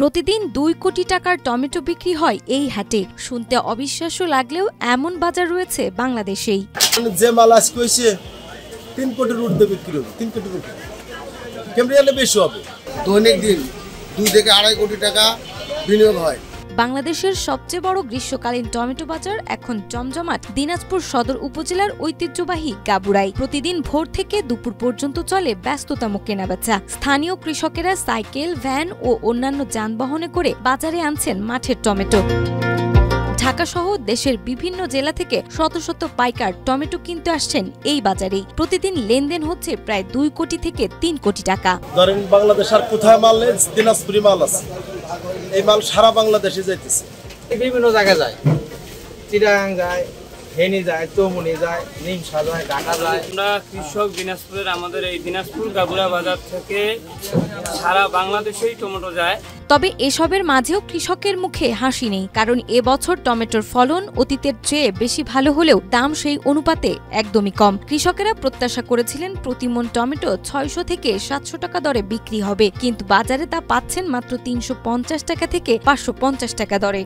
প্রতিদিন ২ কোটি টাকার টমেটো বিক্রি হয় এই হাটে। শুনতে অবিশ্বাস্য লাগলেও এমন বাজার রয়েছে বাংলাদেশেই। যে মাল আজকে হয়েছে ৩ কোটির ঊর্ধ্বে বিক্রি হবে, ৩ কোটির ঊর্ধ্বে, কেমন বেশি হবে। দৈনিক দিন ২ থেকে ২.৫ কোটি টাকা বিনিয়োগ হয়। বাংলাদেশের সবচেয়ে বড় গ্রীষ্মকালীন টমেটো বাজার এখন জমজমাট দিনাজপুর সদর উপজেলার ঐতিহ্যবাহী গাবুরায়। প্রতিদিন ভোর থেকে দুপুর পর্যন্ত চলে ব্যস্ততম কেনাবেচা। স্থানীয় কৃষকেরা সাইকেল, ভ্যান ও অন্যান্য যানবাহনে করে বাজারে আনছেন মাঠের টমেটো। ঢাকা সহ দেশের বিভিন্ন জেলা থেকে শত শত পাইকার টমেটো কিনতে আসছেন এই বাজারেই। প্রতিদিন লেনদেন হচ্ছে প্রায় ২ কোটি থেকে ৩ কোটি টাকা। ধরেন বাংলাদেশ আর কোথায় মাল নেই, দিনাজপুরি মাল আছে। এই মাল সারা বাংলাদেশে যাইতেছে, বিভিন্ন জায়গায় যায়, চিটাগাং যায়, ফেনী যায়, চৌমুনি যায়, নিমসা যায়, ঢাকা যায়। আমরা কৃষক দিনাজপুরের, আমাদের এই দিনাজপুর গাবুরা বাজার থেকে সারা বাংলাদেশেই টমেটো যায়। তবে এসবের মাঝেও কৃষকের মুখে হাসি নেই, কারণ এবছর টমেটোর ফলন অতীতের চেয়ে বেশি ভালো হলেও দাম সেই অনুপাতে একদমই কম। কৃষকেরা প্রত্যাশা করেছিলেন প্রতিমণ টমেটো ৬০০ থেকে ৭০০ টাকা দরে বিক্রি হবে, কিন্তু বাজারে তা পাচ্ছেন মাত্র ৩৫০ টাকা থেকে ৫৫০ টাকা দরে।